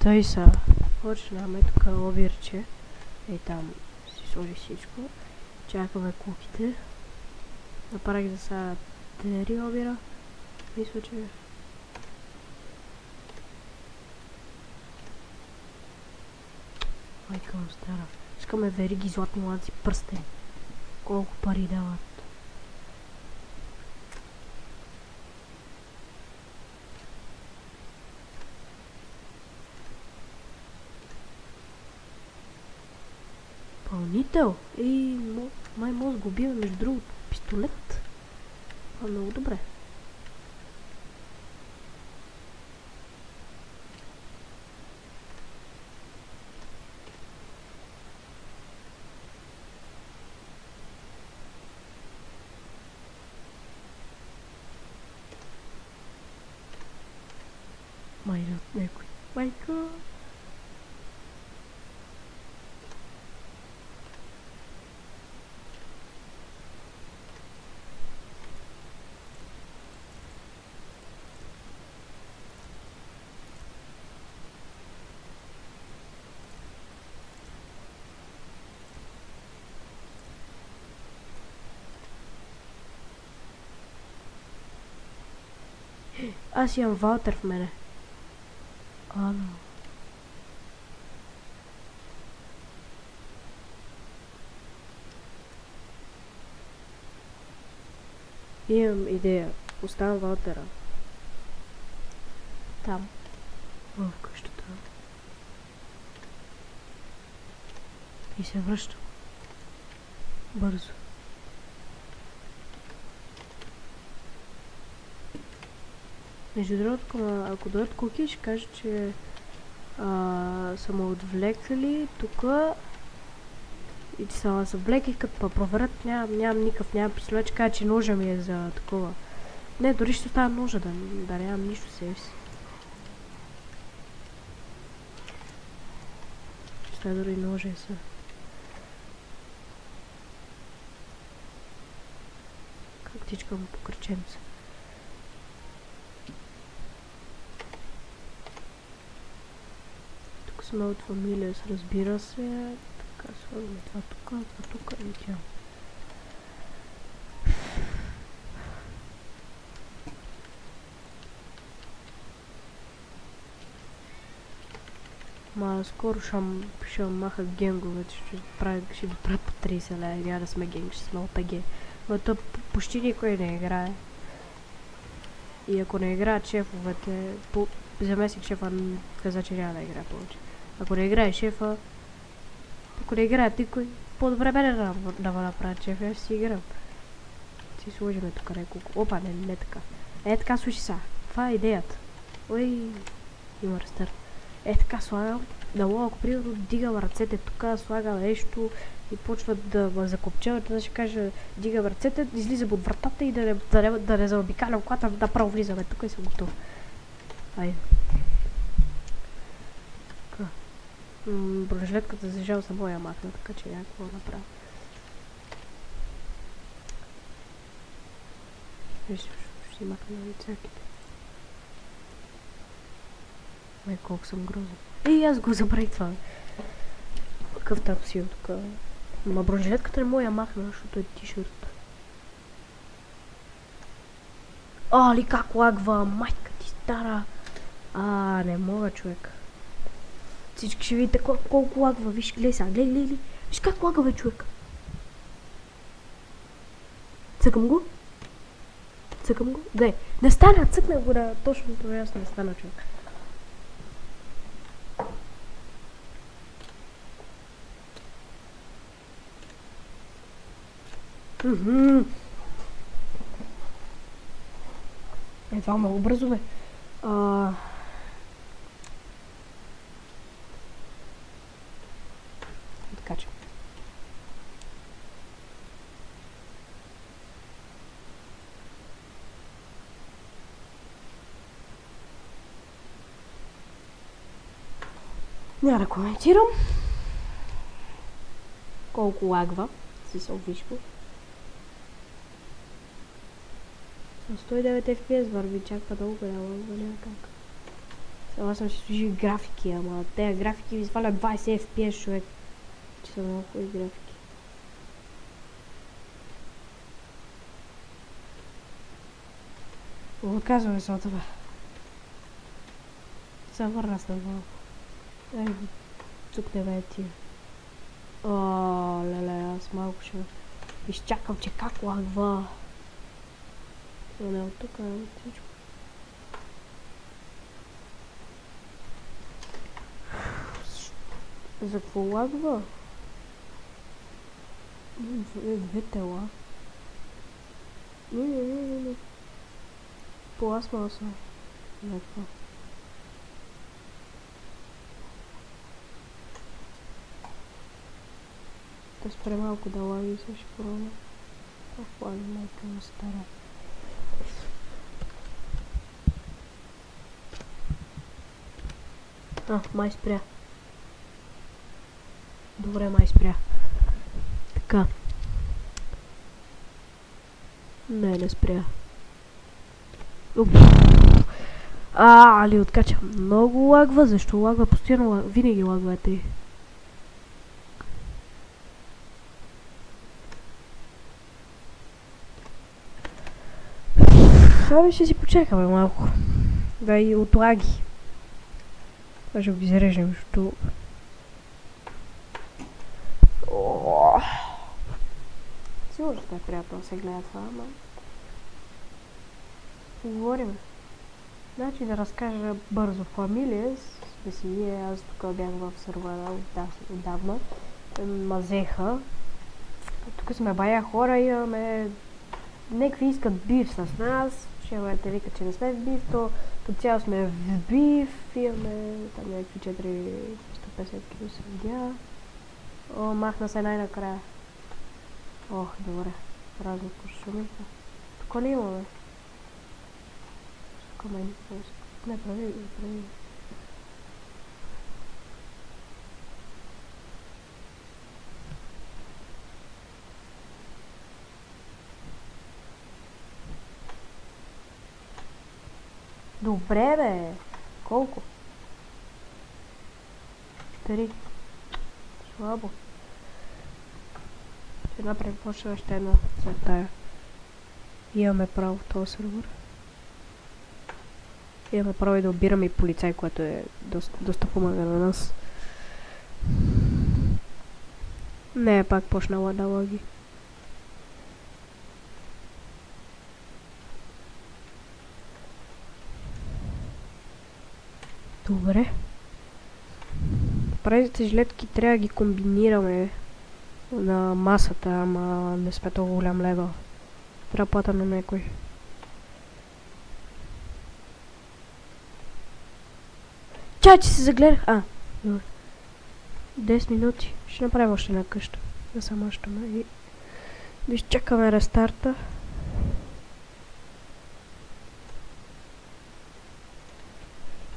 Тъй са. Почнаме тук обирче. Ей там си сложи всичко. Чакаме куките. Направих за сега 3 обира. Мисля, че... Майка му стара. Искаме вериги, златни ланци, пръстени. Колко пари дават. Пълнител? Май може да го убиваме между другото. Пистолет. Много добре. Майна от някой. Майка! Аз имам Валтер в мене. Ано. Имам идея. Оставам Валтера. Там. В къщата. И се връщам. Бързо. Между другото, ако дойдат куки, ще кажа, че са ме отвлекли тука и че са се влекли, като проверят, нямам никакъв, нямам пистолет, ще кажа, че ножа ми е за такова. Не, дори ще остава ножа, да нямам нищо себе си. Ще остава дори ножа и са. Как тичкам по кръченца. Сме от фамилия, разбира се. Така, слагаме това тук и тя. Скоро ще маха генговете, ще ги правят по 30 лева, няма да сме генг, ще сме ОПГ. Но то почти никой не играе. И ако не играят шефовете, заместник шефа каза, че няма да играе повече. Ако не играе шефа, ако не играе никой, по-добре мене да направят шефа, аз си играм. Си сложиме тук няколко. Опа, не така. Така, слушай са. Това е идеята. Ой, има рестарт. Така слагам. Дало, ако примерно дигам ръцете тук, слагам нещо и почват да ме закопчават, да ще кажа, дигам ръцете, излизам от вратата и да не заобикалям колата, направо влизаме тук и съм готов. Айде. Бронежилетката за жал съм моя махна, така че някакво направя. Вижте, ще си махна на лицаките. Ай, колко съм грозен. Аз го забравих това. Какъв там си тук? Ма бронежилетката не моя махна, защото е тишърт. Ли как лагва, майка ти стара. Не мога, човек. Всички ще видите колко лагва, виж, гледай сега, гледай. Виж как лага, бе, човек. Цъкам го. Гледай, не стана, цъкна го да точно това ясно не стана, човек. Това много бързо, бе. Откачам. Няма да коментирам. Колко лагва. Си се обвишко. 109 FPS върви, чак па долу голяма, няма как. Сега съм си служил графики, ама тези графики ми свалят 20 FPS, човек. Че са много хубави графики. Отказваме се от това. Се върна с малко. Ай, цукне бе тия. О, леле, аз малко ще изчакам, че как лагва. Но не от тук, а от всичко. За какво лагва? Две тела. Не. Пластмаса. Някаква. Да спре малко да лаги, сега ще пробвам. Как лаги, майка му стара. Май спря. Добре, май спря. Така. Не спря. Али откача. Много лагва. Защо лагва? Постоянно винаги лагва ти. Абе ще си почекаме малко. Да и отлаги. Това ще го изрежем, защото... Сигурно ще е приятно да се гледа това, ама... Говорим. Значи да разкажа бързо фамилия, сме си ние, аз тук бях в сервера отдавна. Мазеха. Тук сме бая хора, имаме... Некви искат биф с нас, ще имате вика, че не сме в биф, то цяло сме в биф, имаме там някакви 450 кг се видя. О, махна се най-накрая. Ох, добре. Разни кошумиха. Тук ли имаме? Тук не прави. Добре, бе! Колко? 3. Слабо. Ще направим почва още една за тая. Имаме право в този сервер. Имаме право и да обираме и полицай, което е доста помага на нас. Не, пак почнала да лаги. Добре. Правите жилетки трябва да ги комбинираме на масата, ама не сме толкова голям левел. Трябва плата на някой. Чай, че се загледах! Добре. 10 минути. Ще направим още една къща. Да се мащаме и да изчакаме рестарта.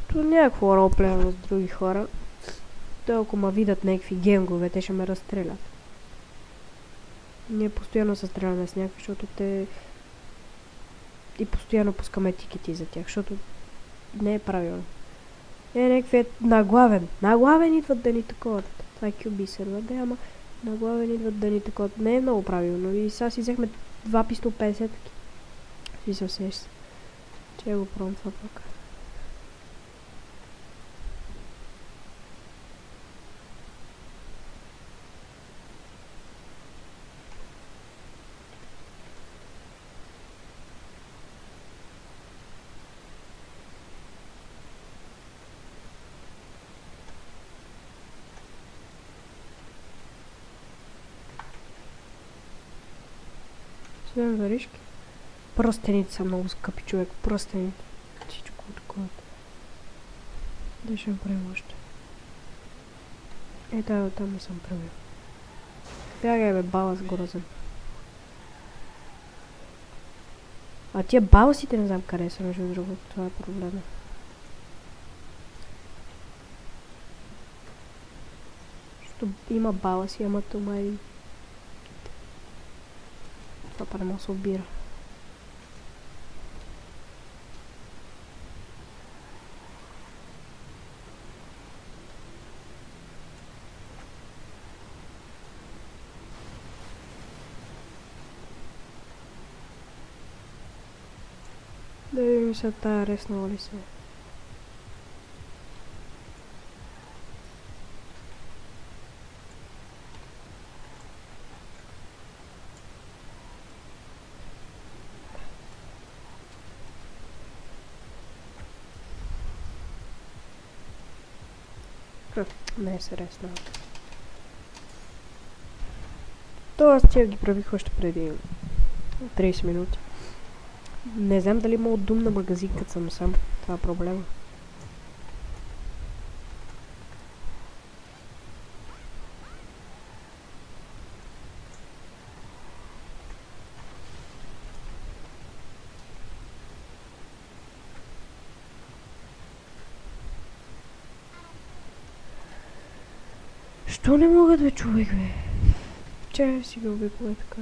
Тут някакво ролплея с други хора. Той ако ма видят някакви генгове, те ще ме разстрелят. Ние постоянно се стреляме с някакви, защото те... И постоянно пускаме тикети за тях, защото не е правилно. Някакви наглавен. Наглавен идват да ни таковат. Това е QB сервер, да, ама наглавен идват да ни таковат. Не е много правилно. И сега си взехме 2 пистол 50. Си се усеща. Че го пробвам това пък. Свем варишки. Пръстените са много скъпи, човек. Пръстените. Всичко такова. Да ще направим още. Да, там не съм правил. Бягай, бе, балас грозен. А тия баласите не знам къде са, между другото. Това е проблема. Защото има баласи, ама това и... Това па не може да се обира. Да видим се тая реснала ли се. Не се реснала. То аз тия ги правих още преди 30 минути. Не знам дали мога дум на магазин, като съм сам. Това е проблема. Що не мога да човек, бе? Чай си го обикова така.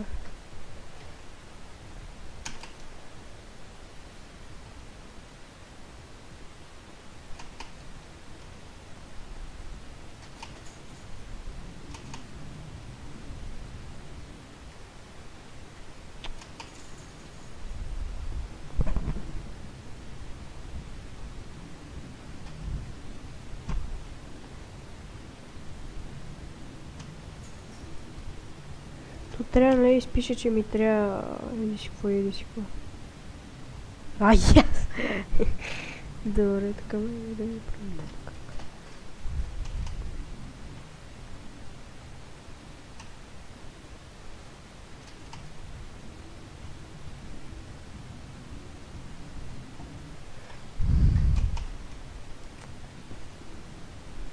Тут трябва, нали, изпише, че ми трябва... Еди си какво, еди си какво. А, яс! Добре, така ме да ми правим.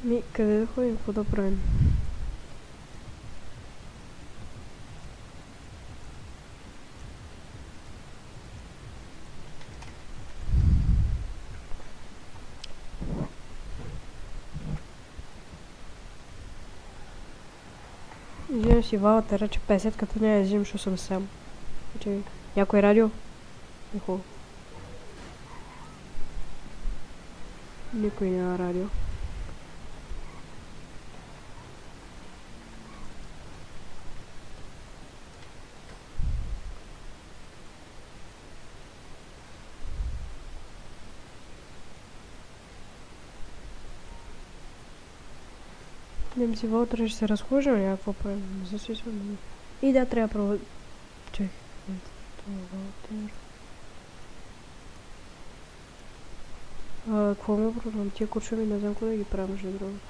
Ми, къде да ходим? Какво да правим? Взимам си валата, рече 50, като няма да взимам, защото съм сам. Някой радио? Нихо. Никой няма радио. Днем си вътре ще се разхожа, някакво правим. Засисвам. И да, трябва право... Чекай. Това Валтер. Какво ме продам? Тия куршуми не знам кога да ги правя, между другото.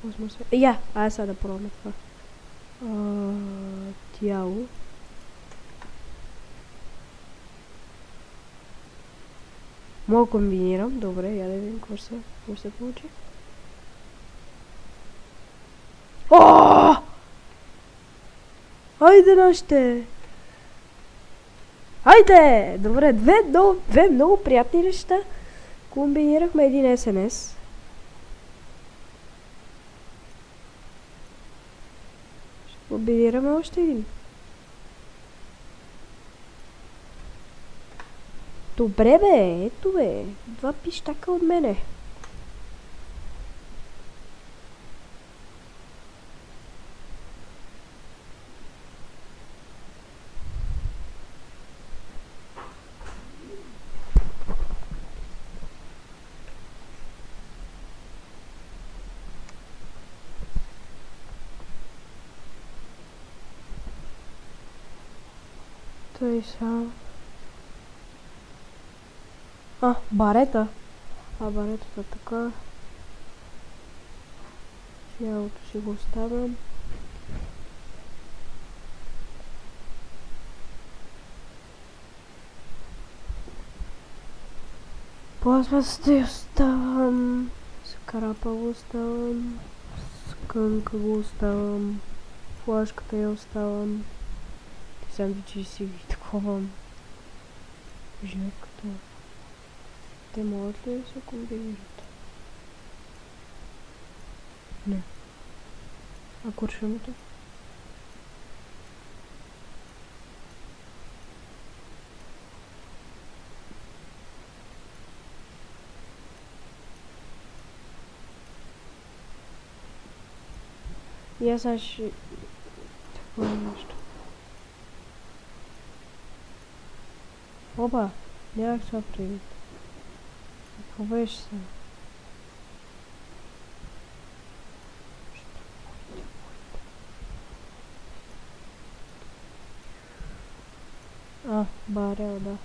Возьма се... Я! Айде сега да пробваме това. Тяло. Мога да комбинирам. Добре, я да видим какво се получи. О! Хайде нашите! Хайде! Добре, две много приятни неща. Комбинирахме един СНС. Ще комбинираме още един. Добре бе, ето бе. 2 пищака от мене. Той са... барета. Баретата така. Тялото си го оставям. Пластмасата я оставам. Скрапа го оставам. Скънка го оставам. Флашката я оставам. Сандвичи си ги таковам. Жирката. Те могат ли да се комбинират? Не. А куршумите? И аз ще... Такова нещо. Опа, нямах това предвид. Какво беше сега? Барел, да.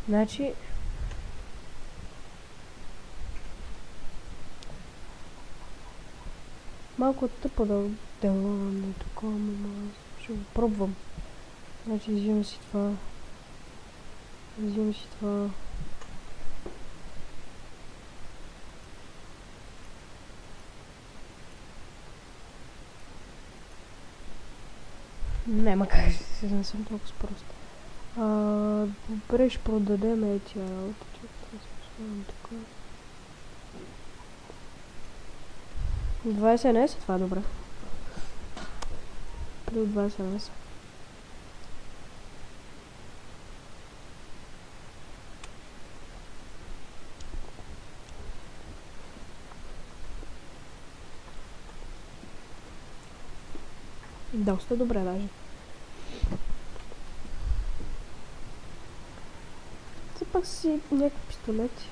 Значи... Малко тъпо да делаваме такова, но ще го пробвам. Значи взимам си това. Взимам си това. Няма как си не съм толкова прост. Добре, ще продадем тия работи. Така. 20 не са това добре. Плюс 20 не са. Доста добре даже. Все пак си някакви пистолети.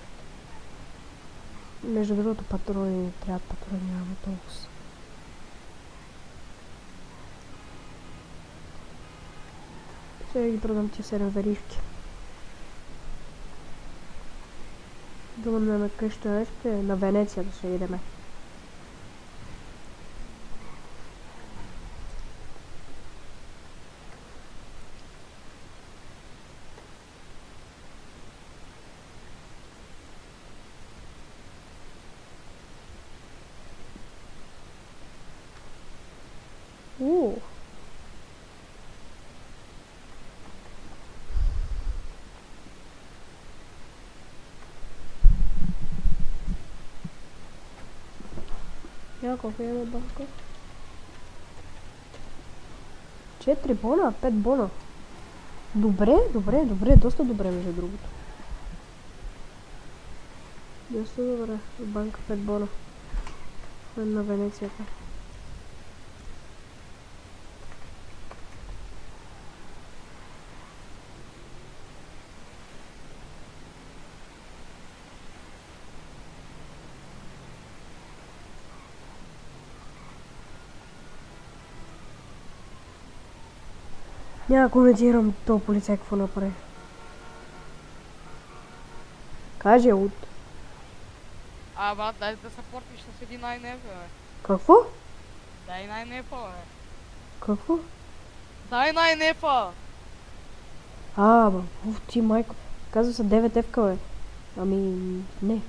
Между другото патрони, трябва патрони, няма толкова. Сега ги продам тия 7 веришки. Думам на къща на Венеция да ще идеме. Колко имаме банка? 4 бона, 5 бона. Добре, доста добре между другото. Доста добре, банка 5 бона. На Венецията. Няма коментирам то полицай какво направи. Каже от. Брат, дай да се портиш с един най-нефа, бе. Какво? Дай най-нефа, бе. Какво? Дай най-нефа! Ти майко. Казва се 9 фк, бе. Ами, не.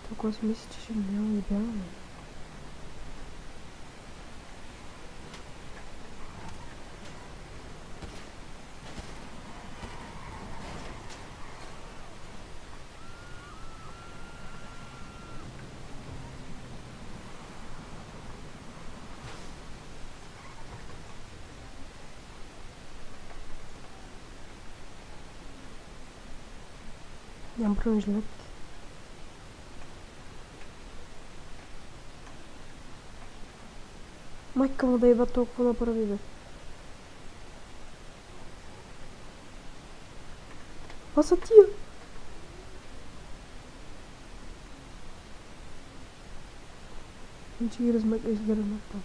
Толкова си мисля, че ще няма избягаме. Нямам бронежилет. Майка му да еба толкова направи, бе. Това са тия. Ще ги изгърна там.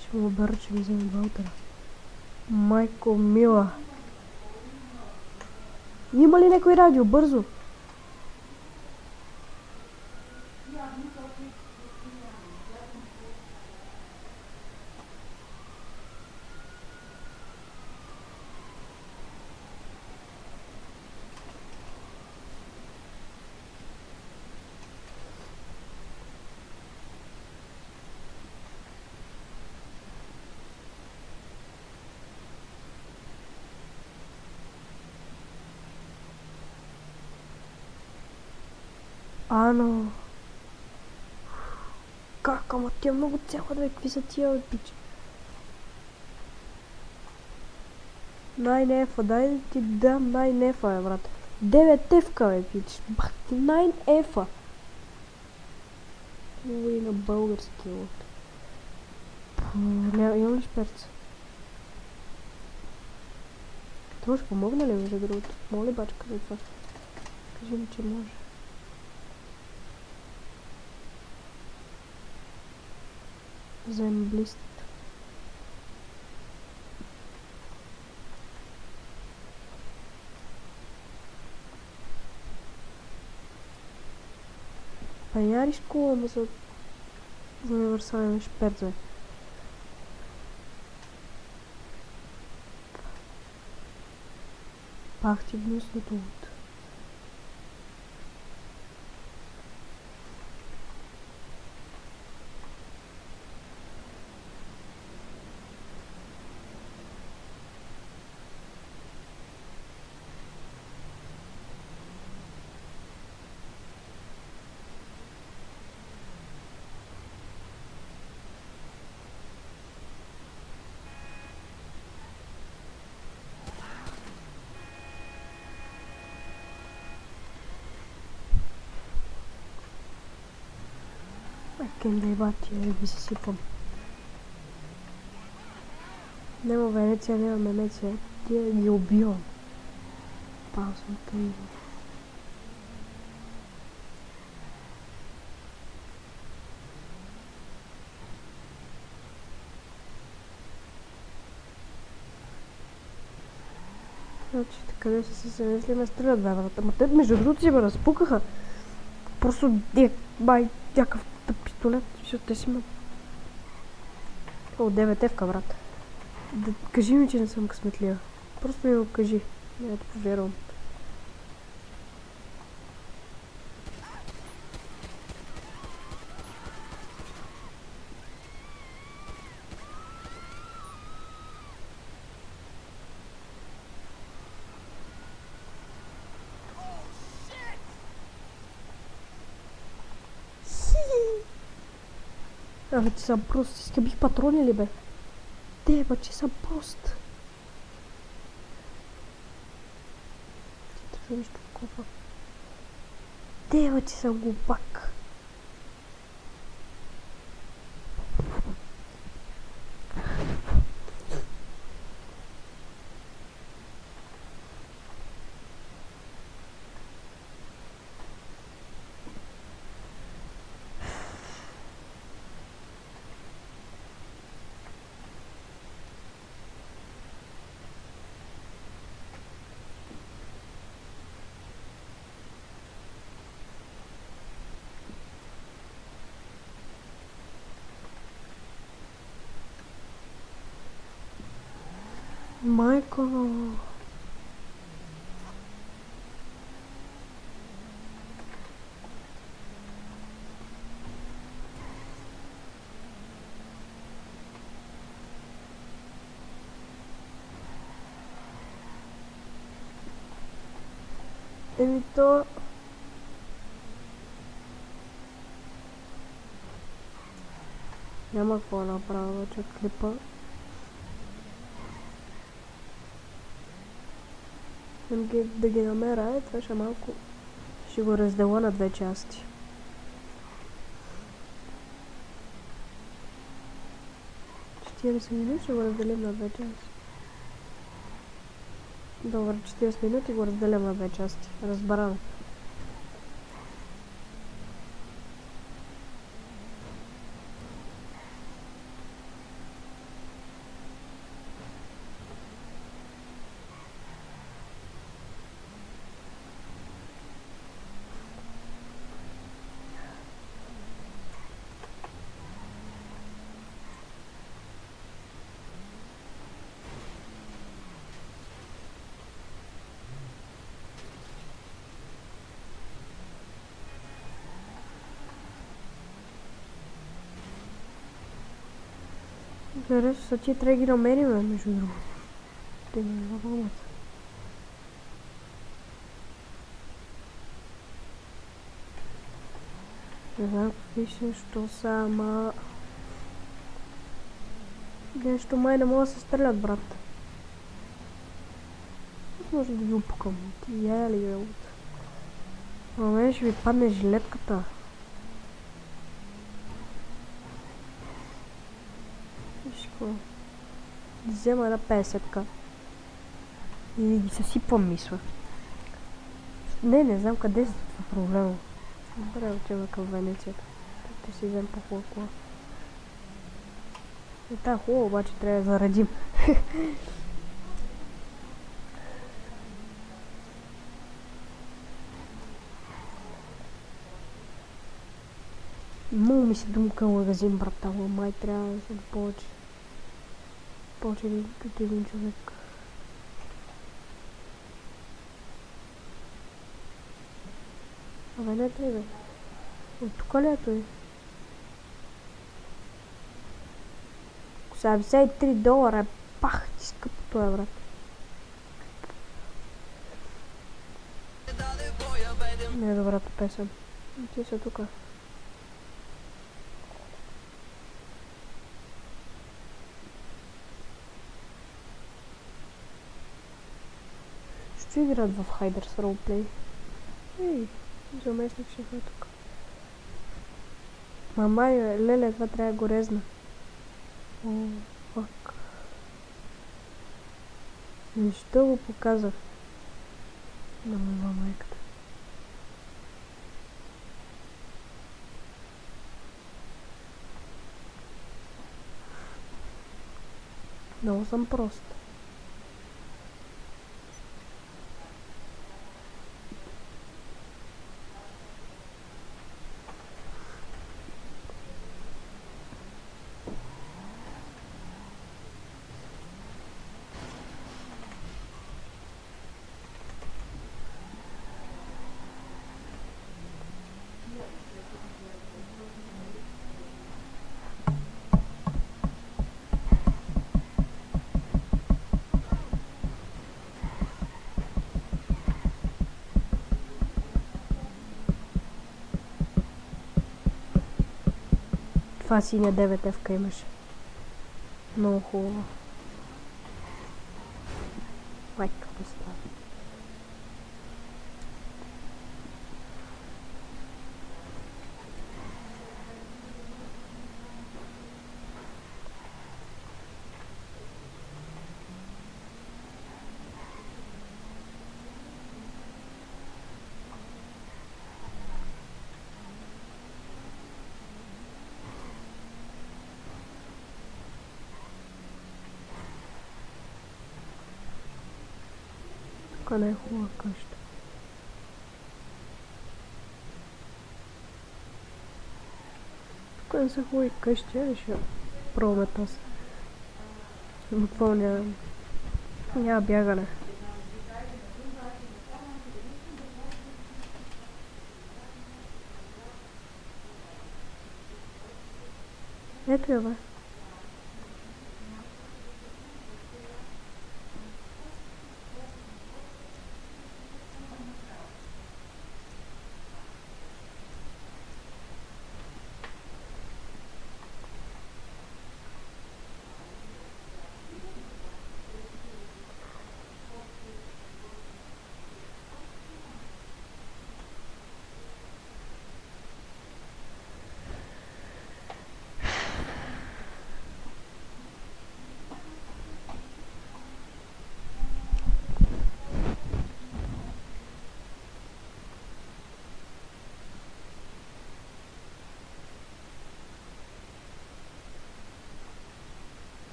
Ще му обера, че ми вземе Валтера. Майко мила. Има ли някой радио? Бързо! Но... Как? Ама тя много цяла, да, какви са тия, бе, пич? Най-нефа, дай да ти дам най-нефа, бе, брат. 9 ефка, бе, пич. Бах ти, най-ефа. Уй, на български, лот. Имам ли шперца? Това ще помогна ли, между другото? Моля, бачка, за това. Кажи ми, че може. Вземем блист. Паяришко, ама за универсален шперц, бе. Пах ти гнусното лут. Кем да ебати, ви се сипам. Нема Венеция, нема Венеция. Тия ги убивам. Пал съм тъй. Значи, къде са се замисли ме стрелят, бе, брат. Ама те, между другото, си ме разпукаха. Просто някакъв пистолет, защото те си ме... О, 9 ефка, брат. Да, кажи ми, че не съм късметлива. Просто ми го кажи. Не, да повярвам. Абе, ти съм прост. Изкъбих патрони ли, бе? Те, бе, че съм прост. Ще нещо такова. Те, бе, че съм глупак. Майко... Еми то... Няма какво направя, че клипа. Да ги намеря, това ще малко... Ще го разделя на две части. Минути ще го разделим на две части. Добре, 40 минути го разделям на две части. Разбрано. Интересно са тия трябва да ги намерим, между другото. Те ме вълнат. Не знам какви ще, що са, ама... Нещо май не мога да се стрелят, брат. може да ви опукам. Ти я ли работа? Ама мен ще ви падне жилетката. Виж какво. Взема една 50-ка. И ги съсипвам, мисля. Не знам къде са това проблема. Добре, отива към Венецията. Ще си взем по-хубава кола. И тая хубава, обаче трябва да заредим. Много ми се думка магазин, брата, но май трябва да съм повече. Повече като един човек. Абе, не е бе. От тук ли ето е? $73 е. Пах, ти скъпото е, брат. Не е добрата песен. Ти са тука. Ще играят в Хайдърс Roleplay. Ей, заместник шефа е тук. Мамай, леле, това трябва да го резна. О, фак. Защо го показах? На моя майката. Много съм прост. Това синя 9F-ка имаше. Много хубаво. Майка поставя. Тук не е хубава къща. Тук не са хубави къщи, ще пробваме тази. Буквално няма бягане. Ето я, бе.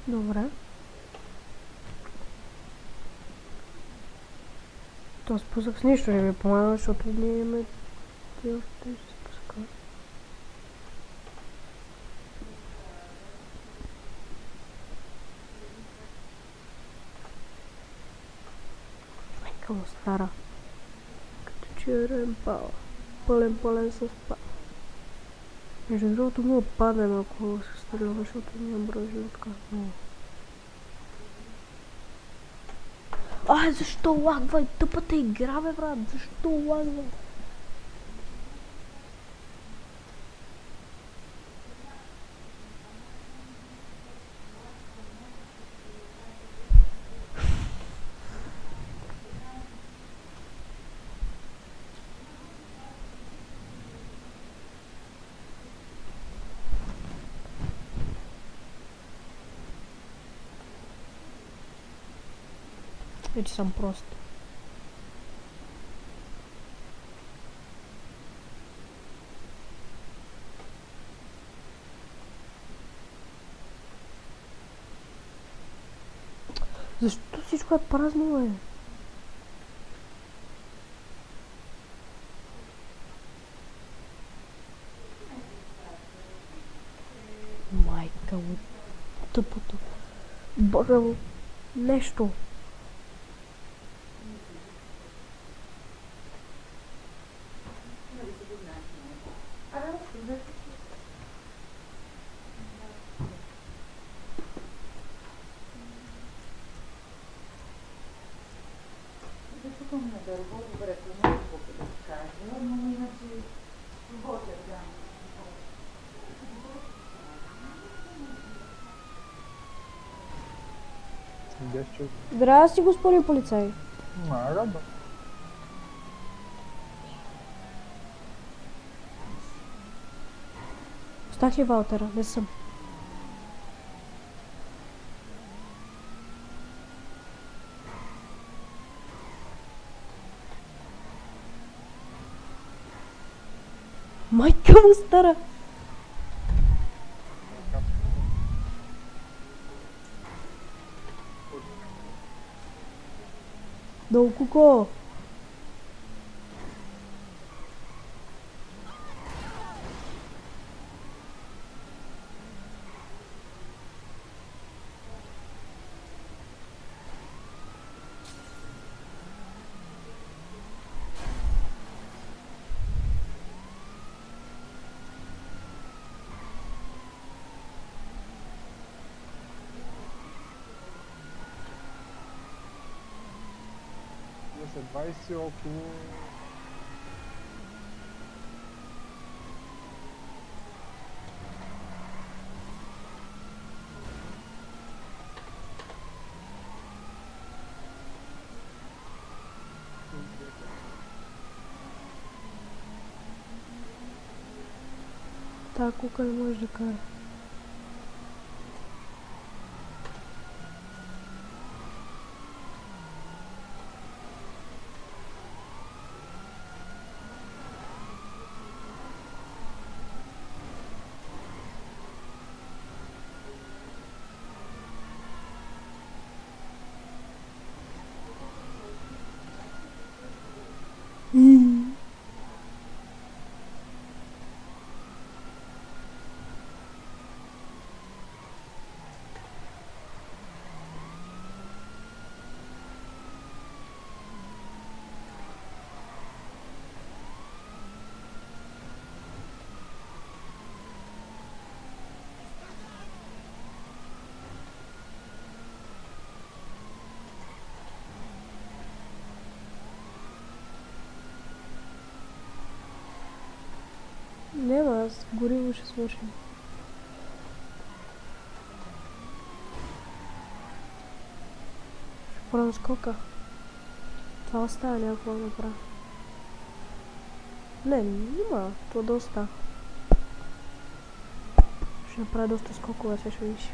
Добре. То спусък с нищо не ми помага, защото ние имаме ти още ще спуска. Майка му стара. Като черен пал. Пълен с пал. Между другото му падем, ако се стреля, защото нямам брой жилетка. защо лагва тъпата игра, бе, брат? Защо лагва? Вече съм прост. Защо всичко е празно, бе? Майка му, тъпото. Бога му, нещо. Здрасти, господин полицай. Рада. Остах ли Валтера? Не съм. Майка му стара! Долу куко! След 20 около... Та кука не може да кара. Няма, аз гориво ще свършим. Ще правя скока. Това остава някакво да направя. Не, няма. Това доста. Ще направя доста скокове, ще видиш.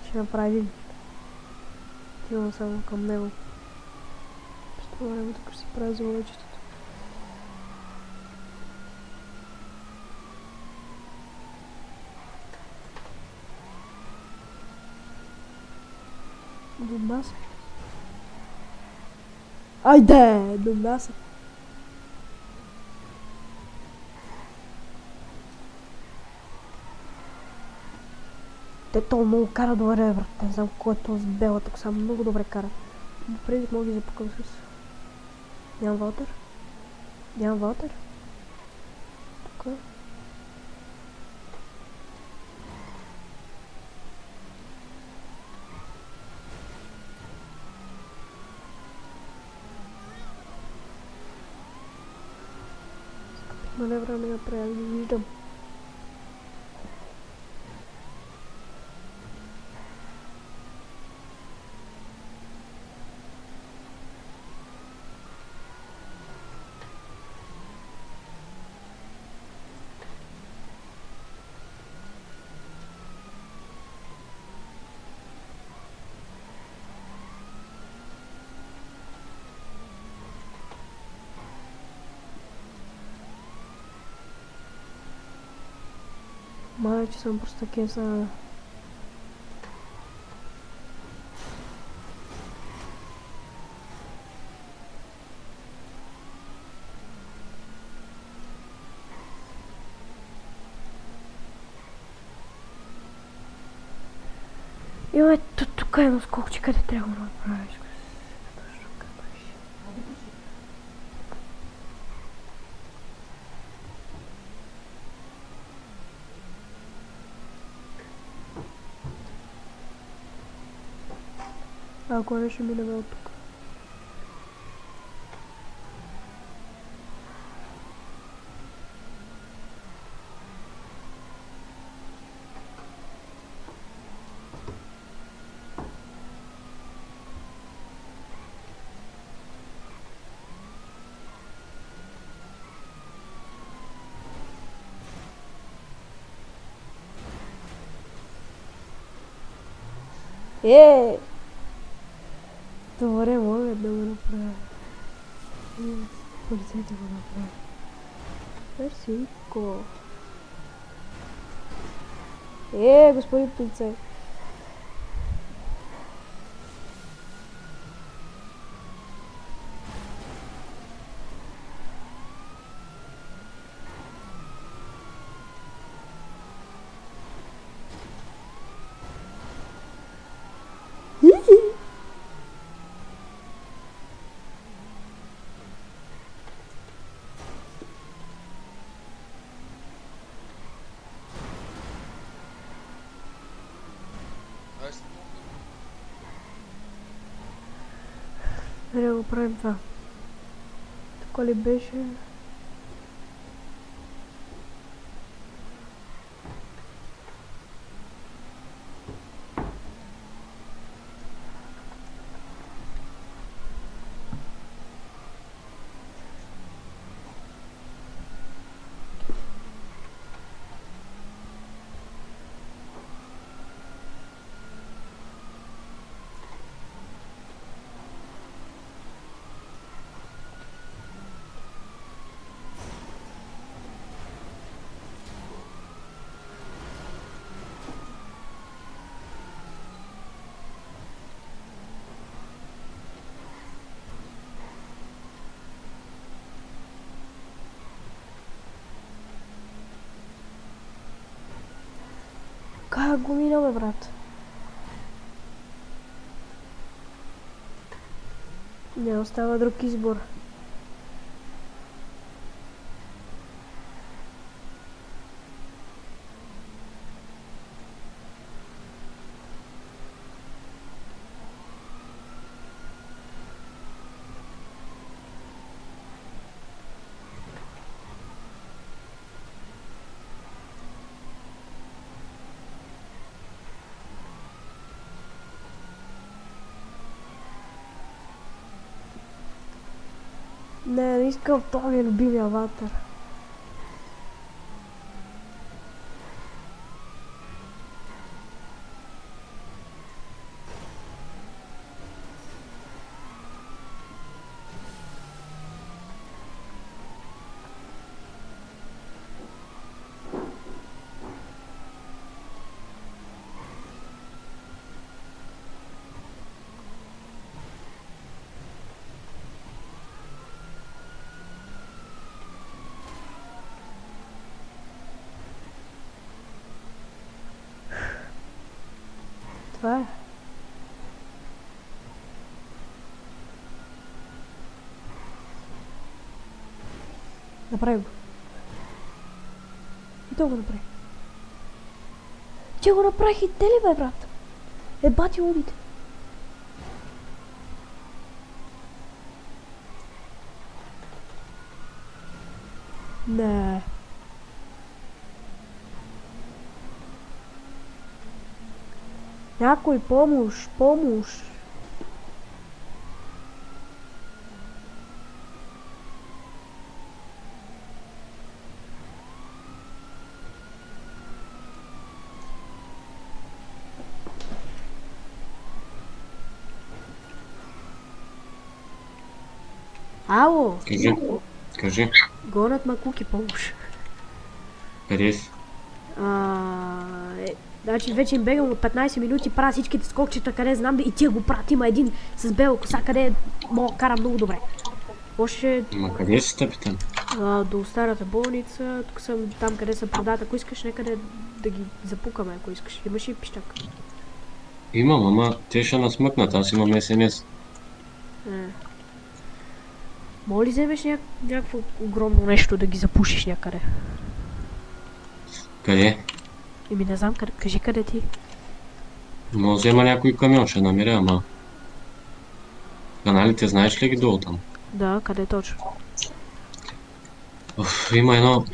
Ще направя един. Отивам само към него. През това време тук ще си правя заводчето. Дома се. Айде! Дома се. Те то много кара добре, брат. Не знам кой е този бела, тук само много добре кара. Преди мога да ги запукам с... Нямам Валтер? Нямам Валтер? Тук е. маневра не направя, не виждам. Май, че съм просто кеса. Имаме тук едно скокче, къде трябва да направиш. Ако не ще минем от тук. Добре, мога да го направя. Полицейте го направя. Мерсико. Господин полицай. Да го правим това. Така ли беше? Как го минаме, брат? Не остава друг избор. Не искам, това ми е любимия аватар. Това е. Направи го. И то го направи. Че го направих и те ли, бе, брат? Бати лудите. Не. Някой помощ, помощ. Ало, Кажи, гонят ма Куки, помощ. къде си? Значи вече им бегам от 15 минути, правя всичките скокчета, къде знам да и тия го правят. Има един с бела коса, къде мога кара много добре. Още Ма къде си, капитан? до старата болница, тук съм там, къде се продават. Ако искаш, някъде да ги запукаме, ако искаш. Имаш и пищак. Имам, ама те ще насмъкнат, аз имам СНС. Мога ли вземеш някакво огромно нещо да ги запушиш някъде? Къде? Еми не знам, кажи къде ти. Мога да взема някой камион, ще намеря, ама... Каналите знаеш ли ги долу там? Да, къде точно? Има едно...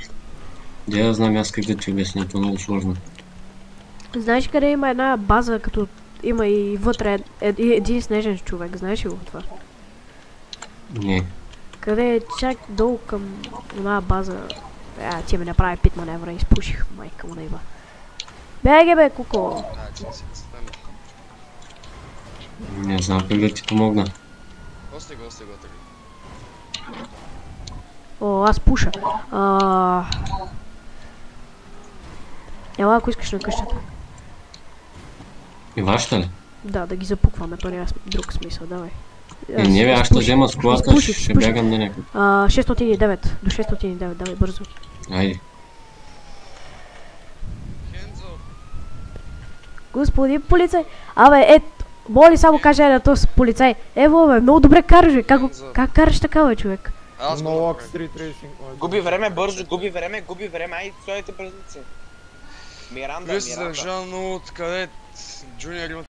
Де да знам аз как да ти обясня, това е много сложно. Знаеш къде има една база, като има и вътре един снежен човек, знаеш ли го това? Не. Къде е чак долу към една база. Тя ми направи пит маневра и изпуших, майка му наиба. Беге бе, куко! Не знам как да ти помогна. О, аз пуша. Ела, ако искаш на къщата. И вашата ли? Да ги запукваме, то няма друг смисъл, давай. Не бе, аз ще взема с колата, ще бягам на някъде. 609, до 609, давай бързо. Айде. Господин полицай, моля ли само кажа на този полицай? Ево бе, много добре караш бе, как караш така бе човек? Налог Street Racing. Губи време, бързо, губи време, айде, стойте бързници. Миранда. Вие се държа, но откъде Джуниор имат